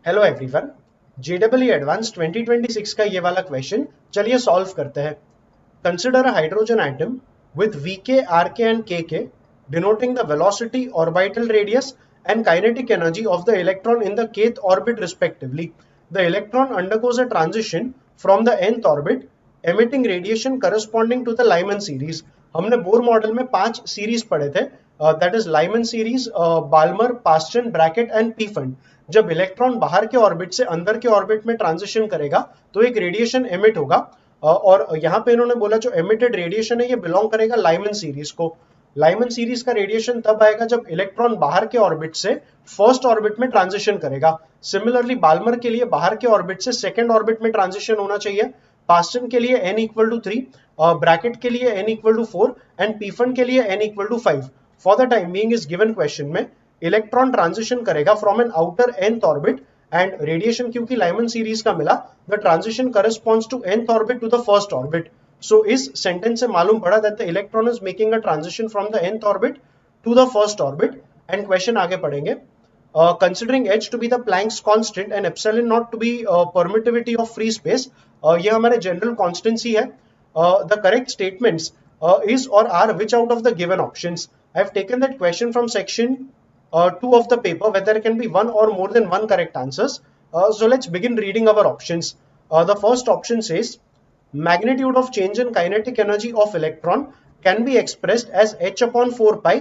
Hello everyone, JW advance 2026 का ये वाला क्वेश्चन चलिए सॉल्व करते हैं। Consider a hydrogen atom with Vk, Rk and Kk denoting the velocity, orbital radius and kinetic energy of the electron in the kth orbit respectively. The electron undergoes a transition from the nth orbit emitting radiation corresponding to the Lyman series. हमने Bohr model में 5 series पढ़े थे, that is Lyman series, Balmer, Paschen, Brackett and Pfund. जब electron बाहर के orbit से अंदर के ऑर्बिट में ट्रांजिशन करेगा तो एक रेडिएशन एमिट होगा, और यहाँ पे इन्होंने बोला जो एमिटेड रेडिएशन है ये बिलोंग करेगा लाइमन सीरीज को। लाइमन सीरीज का रेडिएशन तब आएगा जब इलेक्ट्रॉन बाहर के ऑर्बिट से फर्स्ट ऑर्बिट में ट्रांजिशन करेगा। सिमिलरली बाल्मर के लिए बाहर के ऑर्बिट से सेकेंड ऑर्बिट में ट्रांजिशन होना चाहिए, पास्टन के लिए n इक्वल टू 3, ब्रैकेट के लिए n इक्वल टू 4 एंड पीफन के लिए n equal to 5। For the time being इस गिवन क्वेश्चन में इलेक्ट्रॉन ट्रांजिशन करेगा from an outer nth orbit and radiation क्योंकि लाइमन सीरीज का मिला, the transition corresponds to nth orbit to the first orbit. So इस sentence से मालूम पड़ा that the electron is making a transition from the nth orbit to the first orbit. And question आगे पढ़ेंगे। Considering h to be the Planck's constant and epsilon naught to be permittivity of free space, ये हमारे general constancy है। The correct statements is or are which out of the given options? I have taken that question from section 2 of the paper where there can be one or more than one correct answers. So let's begin reading our options. The first option says magnitude of change in kinetic energy of electron can be expressed as h upon 4 pi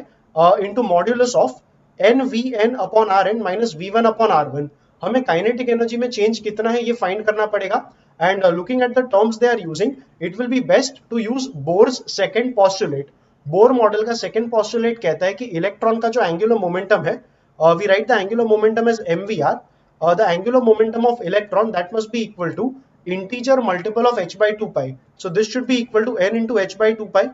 into modulus of nvn upon rn minus v1 upon r1। हमें kinetic energy में change कितना है ये find करना पड़ेगा। And looking at the terms they are using, it will be best to use Bohr's second postulate. Bohr model का second postulate कहता है कि इलेक्ट्रॉन का जो एंगुलर मोमेंटम है, we write the angular momentum as mvr, the angular momentum of electron that must be equal to integer multiple of h by 2 pi, so this should be equal to n into h by 2 pi।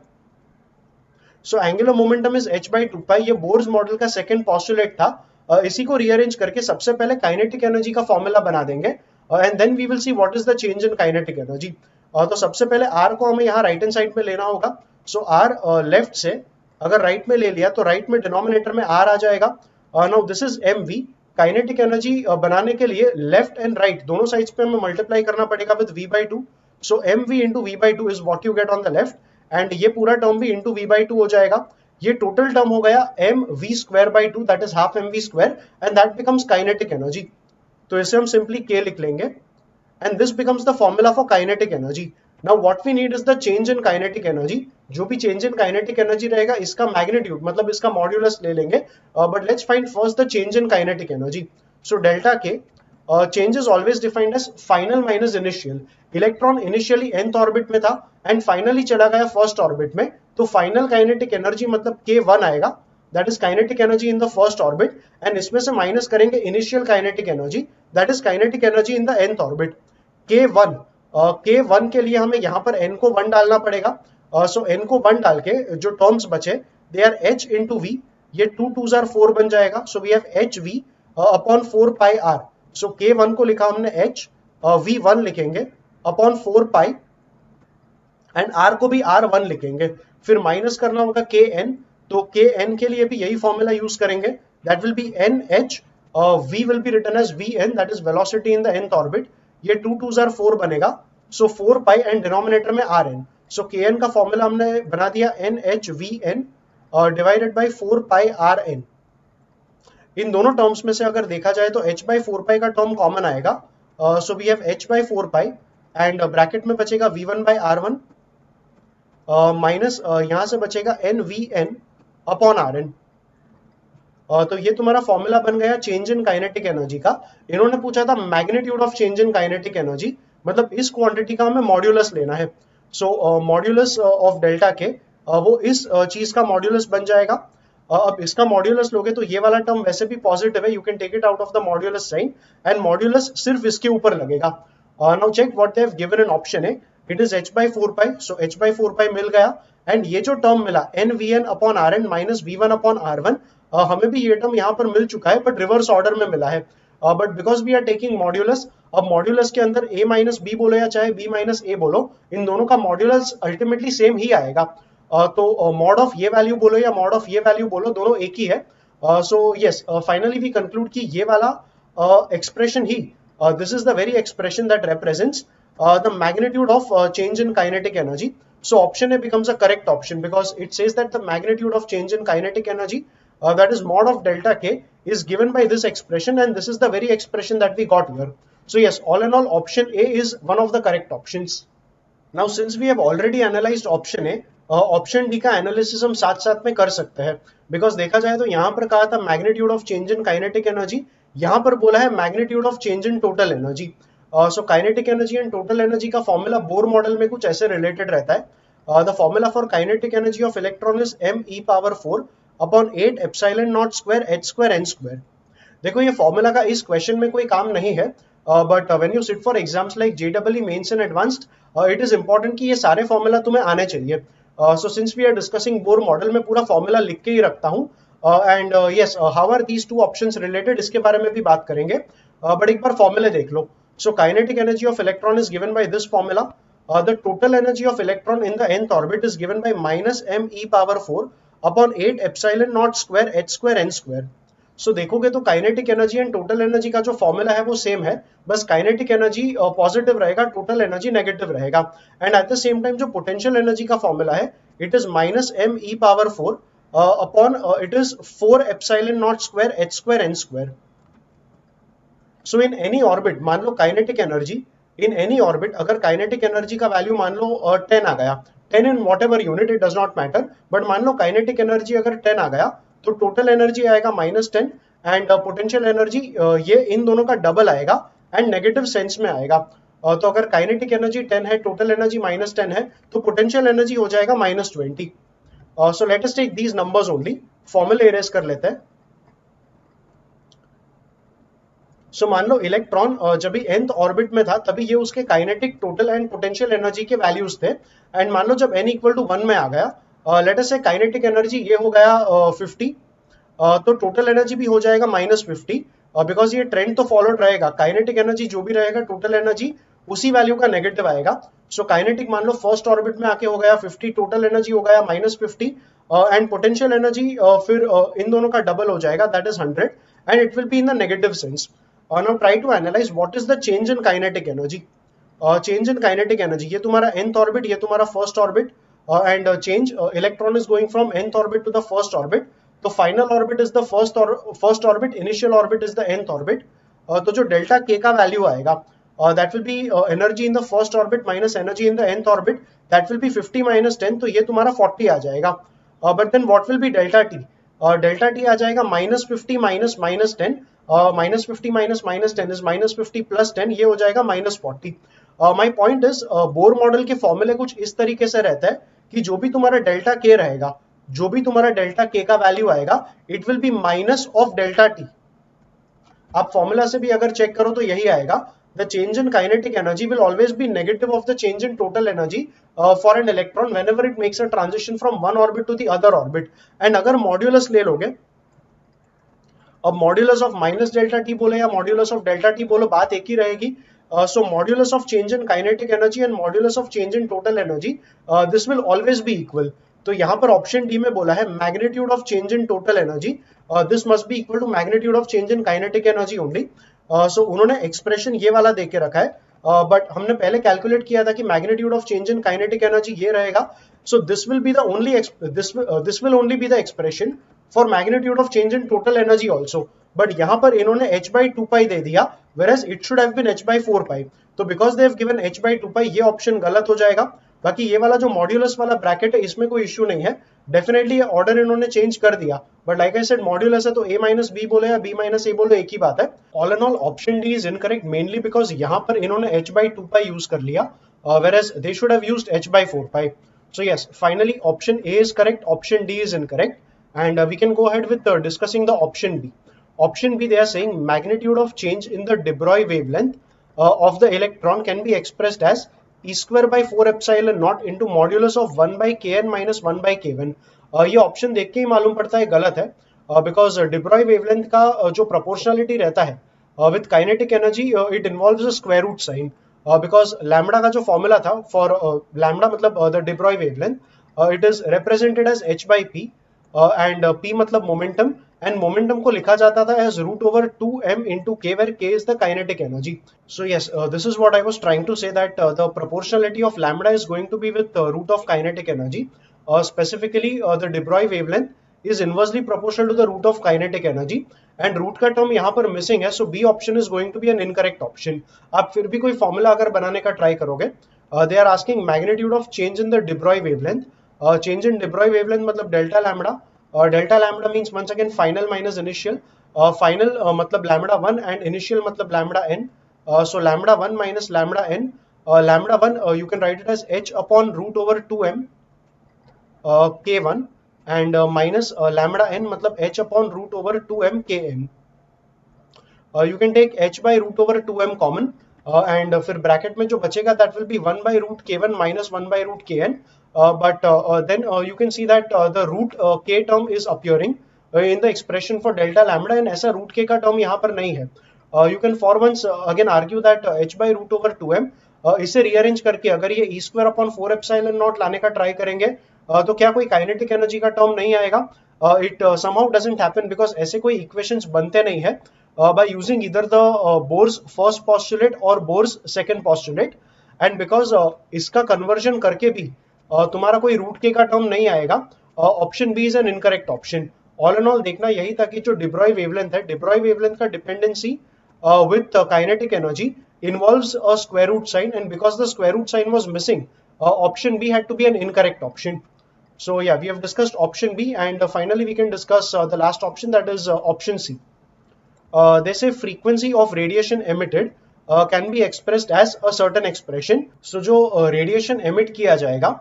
So angular momentum is h by 2 pi, ये Bohr's model का second postulate था। इसी को rearrange करके सबसे पहले kinetic energy का formula बना देंगे and then we will see what is the change in kinetic energy. तो सबसे पहले r को हमें यहाँ राइट हैंड साइड में लेना होगा। सो r लेफ्ट से अगर राइट में ले लिया तो राइट में डिनोमिनेटर में r आ जाएगा। Now this is mv। Kinetic energy बनाने के लिए लेफ्ट एंड राइट दोनों साइड्स पे हमें मल्टीप्लाई करना पड़ेगा with v by 2। So mv into v by 2 is what you get on the left, and ये पूरा टर्म भी इंटू वी बाई 2 हो जाएगा। ये टोटल टर्म हो गया m v square by 2, that is half m v square, and that becomes kinetic energy. तो इसे हम सिंपली के लिख लेंगे and this becomes the formula for kinetic energy. Now what we need is the change in kinetic energy. जो भी change in kinetic energy रहेगा इसका मैग्नीट्यूड मतलब इसका मॉड्यूलस ले लेंगे, but let's find first the change in kinetic energy. So delta K change is always defined as final minus initial. Electron initially nth orbit में था एंड फाइनली चला गया फर्स्ट ऑर्बिट में, तो फाइनल काइनेटिक एनर्जी मतलब k1 आएगा, that is kinetic energy in the first orbit, and इसमें से माइनस करेंगे initial kinetic energy, that is kinetic energy in the nth orbit. k1 के लिए हमें यहाँ पर n को 1 डालना पड़ेगा। सो n को 1 डाल के जो टर्म्स बचे they are h into v, ये 2 2s are 4 बन जाएगा। So we have hv upon 4 pi r। सो k1 को लिखा हमने h, v1 लिखेंगे अपॉन 4 pi एंड r को भी r1 लिखेंगे, फिर माइनस करना होगा kn। तो kn के लिए भी यही फॉर्मूला यूज करेंगे, that will be nh, v will be written as vn, that is velocity in the nth orbit. ये 2 2s are 4 बनेगा, सो 4 pi एंड डिनोमिनेटर में rn। सो kn का फॉर्मूला हमने बना दिया nhvn divided by 4 pi rn। इन दोनों terms में से अगर देखा जाए तो h by 4 pi का टर्म कॉमन आएगा, so we have h by 4 pi and bracket में बचेगा v1 by r1 माइनस यहां से बचेगा nvn अपॉन rn। तो ये तुम्हारा फॉर्मूला बन गया चेंज इन काइनेटिक एनर्जी का। इन्होंने पूछा था magnitude of change in kinetic energy, मतलब इस क्वांटिटी का हमें मॉड्यूलस लेना है। सो मॉड्यूलस ऑफ डेल्टा के वो इस चीज का मॉड्यूलस बन जाएगा। अब इसका मॉड्यूलस लोगे तो ये वाला टर्म वैसे भी पॉजिटिव है, you can take it out of the modulus sign, and modulus सिर्फ इसके ऊपर लगेगा। Now check what they have given in option A, it is h by 4 pi, so h by 4 pi मिल गया, and ये जो term मिला nvn upon rn minus v1 upon r1, हमें भी ये टर्म यहाँ पर मिल चुका है बट रिवर्स ऑर्डर में मिला है। But because we are taking modulus, अब मॉड्यूलस के अंदर a माइनस b बोलो या चाहे b माइनस a बोलो, इन दोनों का मॉड्यूलस अल्टीमेटली सेम ही आएगा। तो मॉड ऑफ ये वैल्यू बोलो या मॉड ऑफ ये वैल्यू बोलो, दोनों एक ही है। So yes, finally we conclude कि ये वाला expression ही, this is the very expression that represents the magnitude of change in kinetic energy. So option A becomes a correct option because it says that the magnitude of change in kinetic energy, that is mod of delta K, is given by this expression, and this is the very expression that we got here. So yes, all in all, option A is one of the correct options. Now since we have already analysed option A, option D का analysis हम साथ साथ में कर सकते हैं, because देखा जाए तो यहाँ पर कहा था magnitude of change in kinetic energy, यहाँ पर बोला है magnitude of change in total energy. So kinetic energy and total energy का फॉर्मूला बोर मॉडल में कुछ ऐसे रिलेटेड रहता है. The formula for kinetic energy of electron is m e⁴ upon 8 epsilon not square h square n square. देखो ये formula का इस क्वेश्चन में कोई काम नहीं है, but when you sit for exams like JEE Mains and Advanced, it is important कि ये सारे फॉर्मूला तुम्हें आने चाहिए. So since we are discussing Bohr model में पूरा फॉर्मूला लिख के ही रखता हूँ. And yes, how are these two options related, इसके बारे में भी बात करेंगे, बट एक बार फॉर्मूले देख लो. So kinetic energy of electron is given by this formula. The total energy of electron in the nth orbit is given by minus m e⁴ upon 8 epsilon naught square h square n square. So देखोगे तो kinetic energy and total energy का जो formula है वो same है, बस kinetic energy positive रहेगा, total energy negative रहेगा. And at the same time जो पोटेंशियल एनर्जी का फॉर्मूला है, it is minus m e⁴ upon it is 4 epsilon not square h square n square. So in any orbit, मान लो kinetic energy in any orbit, अगर kinetic energy का value मान लो 10 आ गया, 10 in what ever unit, it does not matter, but मान लो kinetic energy अगर 10 आ गया तो टोटल एनर्जी आएगा -10, एंड पोटेंशियल एनर्जी ये इन दोनों का डबल आएगा एंड नेगेटिव सेंस में आएगा. तो अगर काइनेटिक एनर्जी 10 है, टोटल एनर्जी -10 है, तो पोटेंशियल एनर्जी हो जाएगा -20. So let us take these numbers only, फॉर्मूले इरेज कर लेते हैं. सो मान लो इलेक्ट्रॉन जब भी nth ऑर्बिट में था तभी ये उसके kinetic, total and potential energy के वैल्यूज थे. एंड मान लो जब n इक्वल टू 1 में आ गया, लेट अस से काइनेटिक एनर्जी ये हो गया 50, तो टोटल एनर्जी भी हो जाएगा -50, बिकॉज ये ट्रेंड तो फॉलोड रहेगा, काइनेटिक एनर्जी जो भी रहेगा टोटल एनर्जी उसी वैल्यू का नेगेटिव आएगा. सो काइनेटिक मान लो फर्स्ट ऑर्बिट में आके हो गया 50, टोटल एनर्जी हो गया -50, एंड पोटेंशियल एनर्जी फिर इन दोनों का डबल हो जाएगा, that is 100, and it will be in the negative sense. Now try to analyze what is the change in kinetic energy. Change in kinetic energy, ये तुम्हारा nth orbit, ये तुम्हारा first orbit, and change, electron is going from nth orbit to the first orbit. तो final orbit is the first orbit, initial orbit is the nth orbit. तो जो delta k का value आएगा, that will be energy in the first orbit minus energy in the nth orbit, that will be 50 minus 10, तो ये तुम्हारा 40 आ जाएगा. But then what will be delta t? Delta T आ जाएगा -50 माइनस -10, -50 माइनस -10 इज -50 प्लस 10, ये हो जाएगा -40. My point is, Bohr model के फॉर्मूले कुछ इस तरीके से रहता है कि जो भी तुम्हारा डेल्टा के रहेगा, जो भी तुम्हारा डेल्टा के का वैल्यू आएगा, it will B minus of delta T. आप फॉर्मूला से भी अगर चेक करो तो यही आएगा. The change in kinetic energy will always be negative of the change in total energy for an electron whenever it makes a transition from one orbit to the other orbit. And अगर modulus ले लोगे, अब modulus of minus delta T बोले या modulus of delta T बोलो, बात एक ही रहेगी. So modulus of change in kinetic energy and modulus of change in total energy, this will always be equal. तो यहाँ पर ऑप्शन डी में बोला है magnitude of change in total energy, this must be equal to magnitude of change in kinetic energy only. So उन्होंने expression ये वाला देके रखा है, बट हमने पहले कैलकुलेट किया था कि magnitude of change in kinetic energy ये रहेगा. So this will be the only, this will only be the expression for magnitude of change in total energy also. But यहाँ पर इन्होंने h/2π दे दिया, whereas it should have been h/4π. तो because they have given h/2π, ये option गलत हो जाएगा. बाकी ये वाला जो मॉड्यूलस वाला ब्रैकेट है, इसमें कोई इश्यू नहीं है, डेफिनेटली ये ऑर्डर इन्होंने चेंज कर दिया, but like I said modulus है तो a माइनस बी बोले या b माइनस a बोले एक ही बात है. All and all option D is incorrect, mainly because यहाँ पर इन्होंने h/2π यूज कर लिया, whereas they should have used h/4π. So yes, finally option A is correct, option D is incorrect, and we can go ahead with discussing the option B. Option B, they are saying magnitude of change in the de Broglie wavelength of the electron can be expressed as e square by 4 epsilon naught into modulus of 1 by kn minus 1 by k1. ये option देख के ही मालूम पड़ता है गलत है, because de Broglie wavelength का जो प्रोपोर्शनलिटी रहता है with kinetic energy, it involves a square root sign, because lambda का जो फॉर्मूला था फॉर लैम्बडा मतलब the de Broglie wavelength, it is represented as h by p, and p मतलब momentum and momentum को लिखा जाता था as root over 2m into k, where k is the kinetic energy. So yes, this is what I was trying to say, that the proportionality of lambda is going to be with root of kinetic energy. Specifically, the de Broglie wavelength is inversely proportional to the root of kinetic energy, and root का term यहाँ पर missing है, so B option is going to be an incorrect option. आप फिर भी कोई formula अगर बनाने का try करोगे, they are asking magnitude of change in the de Broglie wavelength. Change in de Broglie wavelength मतलब delta lambda. Delta lambda means once again final minus initial. Final मतलब lambda 1 and initial मतलब lambda n. So lambda 1 minus lambda n. Lambda 1 you can write it as h upon root over 2m k1, and minus lambda n मतलब h upon root over 2m kn. You can take h by root over 2m common, and फिर bracket में जो बचेगा that will be 1 by root k1 minus 1 by root kn. But then you can see that the root k term is appearing in the expression for delta lambda, and ऐसा root k का term यहाँ पर नहीं है. You can for once again argue that h by root over 2m, इसे rearrange करके अगर ये e square upon 4 epsilon naught लाने का try करेंगे, तो क्या कोई काइनेटिक एनर्जी का टर्म नहीं आएगा? It somehow doesn't happen, because ऐसे कोई इक्वेशंस बनते नहीं है by using either the Bohr's first postulate or Bohr's second postulate, and because इसका कन्वर्जन करके भी तुम्हारा कोई रूट के का टर्म नहीं आएगा, option B is an incorrect option. All and all देखना यही था कि जो de Broglie वेवलेंथ है, de Broglie वेवलेंथ का dependency with kinetic energy involves a square root sign, and because the square root sign was missing, option B had to be an incorrect option. So yeah, we have discussed option B, and finally we can discuss the last option, that is option C. They say frequency of radiation emitted can be expressed as a certain expression. So जो radiation emit किया जाएगा,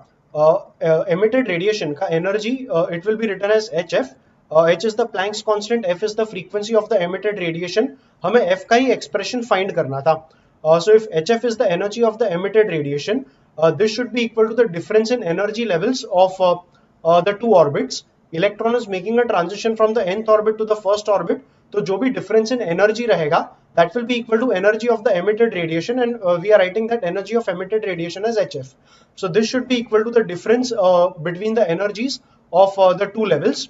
emitted radiation का energy, it will be written as HF. H is the Planck's constant, F is the frequency of the emitted radiation. हमें F का ही expression find करना था. So if HF is the energy of the emitted radiation, this should be equal to the difference in energy levels of the two orbits. Electron is making a transition from the nth orbit to the first orbit. तो जो भी difference in energy रहेगा, that will be equal to energy of the emitted radiation, and we are writing that energy of emitted radiation as HF. So this should be equal to the difference between the energies of the two levels.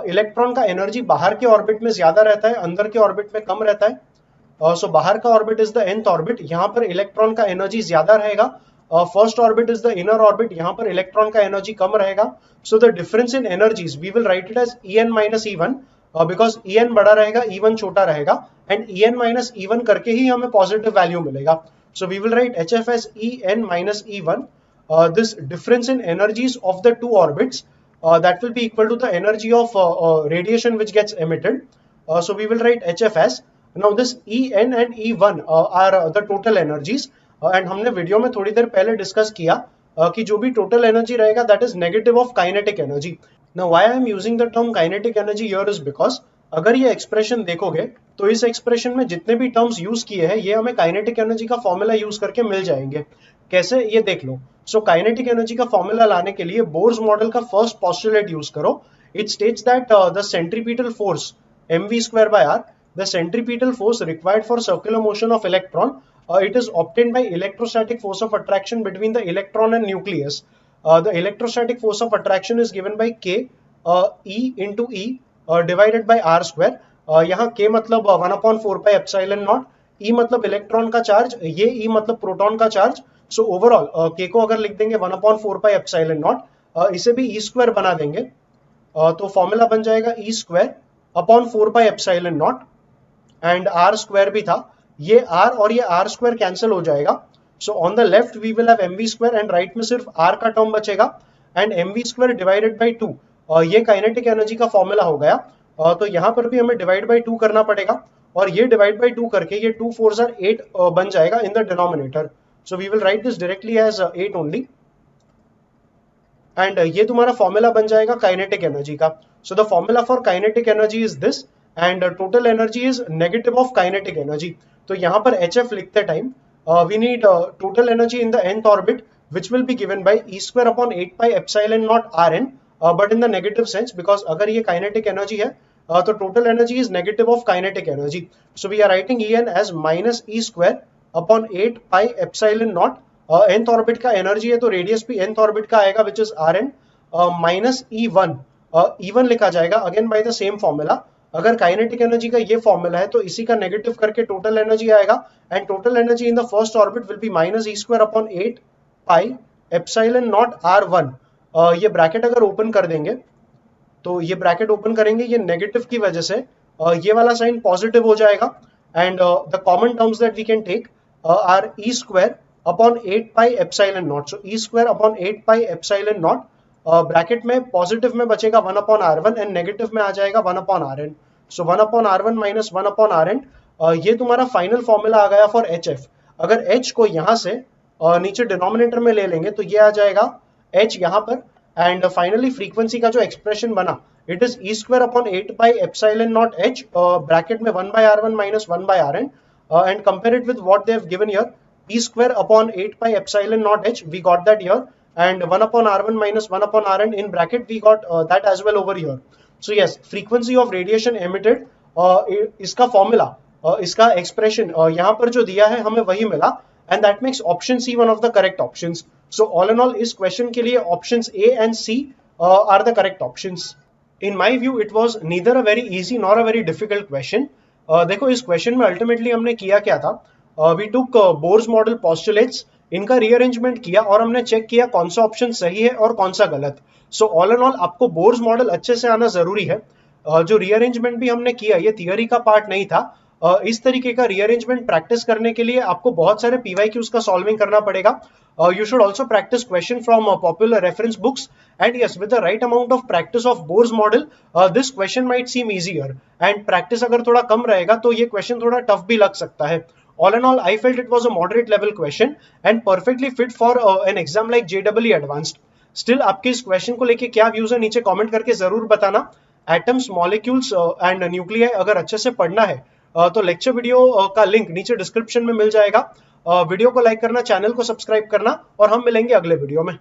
Electron का energy बाहर के orbit में ज्यादा रहता है, अंदर के orbit में कम रहता है. सो बाहर का orbit is the nth orbit, यहाँ पर इलेक्ट्रॉन का एनर्जी ज्यादा रहेगा. First orbit is the inner orbit, यहाँ पर इलेक्ट्रॉन का एनर्जी कम रहेगा. So the difference in energies we will write it as En minus E1, because En बड़ा रहेगा, E1 छोटा रहेगा, एंड En माइनस E1 करके ही हमें पॉजिटिव वैल्यू मिलेगा. So we will write HF as En minus E1. This difference in energies of the two orbits, that will be equal to the energy of radiation which gets emitted. So we will write HF as, now this En and E1 are the total energies, and हमने video में थोड़ी देर पहले discuss किया कि जो भी total energy रहेगा that is negative of kinetic energy. Now why I am using the term kinetic energy here is because अगर ये एक्सप्रेशन देखोगे तो इस एक्सप्रेशन में जितने भी टर्म्स यूज किए हैं ये हमें काइनेटिक एनर्जी का फॉर्मूला यूज करके मिल जाएंगे. कैसे, ये देख लो. सो काइनेटिक एनर्जी का फॉर्मूला लाने के लिए बोर्स मॉडल का फर्स्ट पोस्टुलेट यूज करो. It states that the centripetal force mv square by r, the centripetal force required for circular motion of electron, it is obtained by electrostatic force of attraction between the electron and nucleus. The electrostatic force of attraction is given by k E into E divided by r square. यहाँ k मतलब 1/4 pi epsilon naught, E मतलब electron का charge, ये E मतलब proton का charge. So overall k को अगर लिख देंगे 1/4 pi epsilon naught, इसे भी E स्क्वायर बना देंगे, तो फॉर्मूला बन जाएगा E square upon 4 pi epsilon naught, and r square भी था, ये r और ये r स्क्वायर कैंसिल हो जाएगा. So on the left we will have mv square, and right में सिर्फ r का टर्म बचेगा, and mv square divided by 2, ये काइनेटिक एनर्जी का फॉर्मूला हो गया. तो यहाँ पर भी हमें डिवाइड बाई 2 करना पड़ेगा, और ये डिवाइड बाई 2 करके ये 2 4s are 8 बन जाएगा in the denominator. So we will write this directly as 8 only, and ये तुम्हारा फॉर्मूला बन जाएगा काइनेटिक एनर्जी का. So the formula for kinetic energy is this, and total energy is negative of kinetic energy. तो यहाँ पर HF लिखते time we need total energy in the nth orbit which will be given by E square upon 8 pi epsilon naught Rn, but in the negative sense, because अगर ये kinetic energy है तो total energy is negative of kinetic energy. So we are writing En as minus E square upon 8 pi epsilon naught. nth orbit का energy है तो radius भी nth orbit का आएगा which is Rn, minus E1. E1 लिखा जाएगा again by the same formula, अगर kinetic energy का ये फॉर्मूला है तो इसी का नेगेटिव करके टोटल एनर्जी आएगा, and total energy in the first orbit will be minus E square upon 8 pi epsilon not R1। ये ब्रैकेट अगर ओपन कर देंगे तो ये ब्रैकेट ओपन करेंगे, ये नेगेटिव की वजह से ये वाला साइन पॉजिटिव हो जाएगा, and the common terms that we can take are e square upon 8 pi epsilon naught. So e square upon 8 pi epsilon naught, bracket में पॉजिटिव में बचेगा 1 अपॉन R1 एंड नेगेटिव में आ जाएगा 1 अपॉन Rn। सो 1 upon R1 minus 1 upon Rn, ये तुम्हारा final formula आ गया for HF। अगर H को यहां से नीचे डिनोमिनेटर में ले लेंगे तो ये आ जाएगा H यहाँ पर, एंड फाइनली फ्रीक्वेंसी का जो एक्सप्रेशन बना it is E square upon 8 by epsilon not H, bracket में 1 by R1 minus 1 by Rn, and compare it with what they have given here, e square upon 8 pi epsilon naught h, we got that here, and 1 upon R1 minus 1 upon Rn in bracket we got that as well over here. So yes, frequency of radiation emitted, इसका formula, इसका expression यहाँ पर जो दिया है हमें वही मिला, and that makes option C one of the correct options. So all and all इस क्वेश्चन के लिए options A and C are the correct options. In my view it was neither a very easy nor a very difficult question. देखो इस question में ultimately हमने किया क्या था, we took Bohr's model postulates, इनका रीअरेंजमेंट किया और हमने चेक किया कौन सा ऑप्शन सही है और कौन सा गलत। सो ऑल एंड ऑल आपको बोर्स मॉडल अच्छे से आना जरूरी है। जो रीअरेंजमेंट भी हमने किया ये थियरी का पार्ट नहीं था। इस तरीके का रीअरेंजमेंट प्रैक्टिस करने के लिए आपको बहुत सारे पीवाईक्यूज का सॉल्विंग करना पड़ेगा। You should also practice question from popular reference books, and yes, with the right amount of practice of Bohr's model, this question might seem easier, and practice अगर थोड़ा कम रहेगा तो ये question थोड़ा tough भी लग सकता है। All in all, I felt it was a moderate level question and perfectly fit for an exam like JEE Advanced. Still, आपके इस question को लेके क्या views है नीचे comment करके जरूर बताना। Atoms, molecules and nuclei अगर अच्छे से पढ़ना है तो लेक्चर वीडियो का लिंक नीचे डिस्क्रिप्शन में मिल जाएगा। वीडियो को लाइक करना, चैनल को सब्सक्राइब करना, और हम मिलेंगे अगले वीडियो में।